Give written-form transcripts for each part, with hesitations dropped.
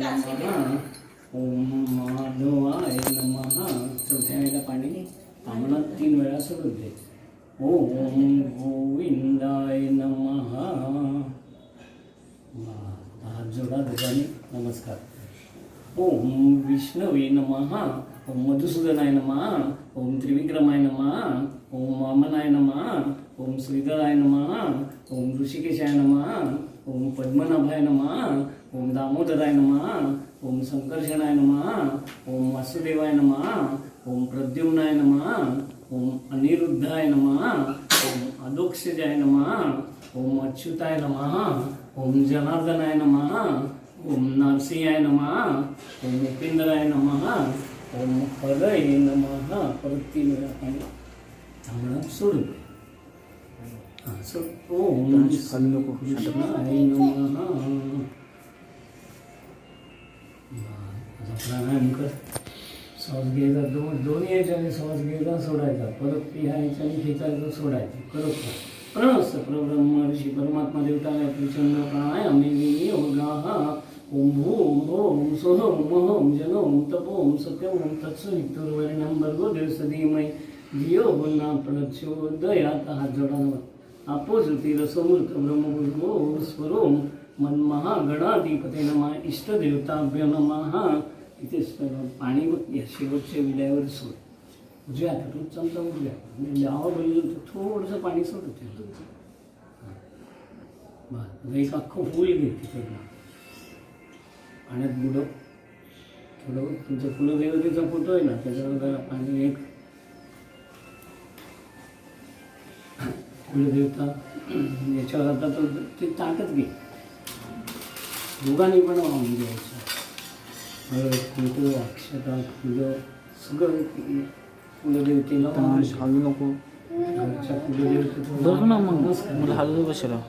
नमः ओम माधवाय नमः. चौथ्या वेळेला पाणी अंगणात 3 वेळा सोडून दे. ओम गोविंदाय नमः. हात जोडा दोघांनी. नमस्कार. ओम विष्णवे नमः. ओम मधुसूदनाय नमः. ओम त्रिविक्रमाय नमः. ओम वामनाय नमः. ओम श्रीधराय नमः. ओम ऋषिकेशाय नमः. ओम पद्मनाभाय नमः. ओम दामोदराय नमः. ओम संकर्षणाय नमः. ओम वासुदेवाय नमः. ओम प्रद्युम्नाय नमः. ओम अनिरुद्धाय नमः. ओम अदोक्षजाय नमः. ओम अच्युताय नमः. ओम जनार्दनाय नमः. ओम नरसिंहाय नमः. ओम उपेंद्राय नमः. ओम हरये नमः. परत 3 वेळा पाणी थांबणं सोडून दे. ओम कृष्णाय नमः. प्राणायाम कर. श्वास घ्यायचा दोन्ही याच्याने श्वास घ्यायचा सोडायचा. परत ह्या याच्याने खेचायचा सोडायचा. करत प्रणस्त परब्रह्म ऋषी परमात्मा देवता प्रचंड प्राणायाम योगा. ओम भूम भोम सोहम महम जनोम तपोम सत्यम तत्सवितुर्वरेण्यं भर्गो देवस्य धीमहि धियो न प्रचोदयात्. हात जोडांवर. आपो ज्योतिरसमृत ब्रह्मभुर्गो स्वरोम मन्महागणाधिपते नमः. इष्टदेवताभ्यो नमः. इथे पाणी या शेवटच्या विड्यावर सोड. उजव्या हातातून चमचा उजव्या डावा बरोबर थोडंसं पाणी सोडत. बरं एक अख्खं फूल घे तिकडनं. पाण्यात बुडव. थोडं तुमच्या कुलदेवतेचा फोटो आहे ना त्याच्यावर जरा पाणी. एक कुलदेवता याच्यावर आता तो ते ताटच घे. दोघांनी पण वाहून घ्यायचं. कुंकू अक्षता फुलं सगळं कुलदेवतेला हलू नको. घरच्या कुलदेवतेचं बरं ना मग मला हलू कशाला.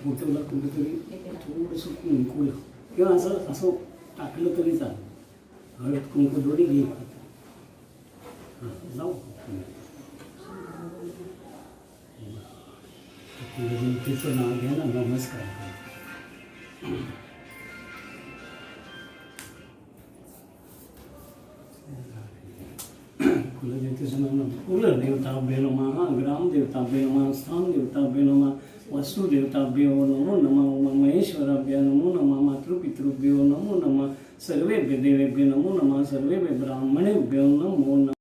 फोटोला कुठेतरी थोडंसं कुंकू किंवा असं असं टाकलं तरी चालेल. हळद कुंकू दोन्ही घे. जाऊ कुलदेवतेचं नाव घ्या ना. नमस्कार. कुलदेवतेचं नाव कुलदेवताभ्यो नमः. ग्रामदेवताभ्यो नमः. स्थानदेवताभ्यो नमः. वसुदेवताभ्यो नमो नमः. उमामहेश्वराभ्यो नमो नमः. मातृपितृभ्यो नमो नमः. सर्वेभ्यो देवेभ्यो नमो नमः. सर्वेभ्यो ब्राह्मणेभ्यो नमो नमः.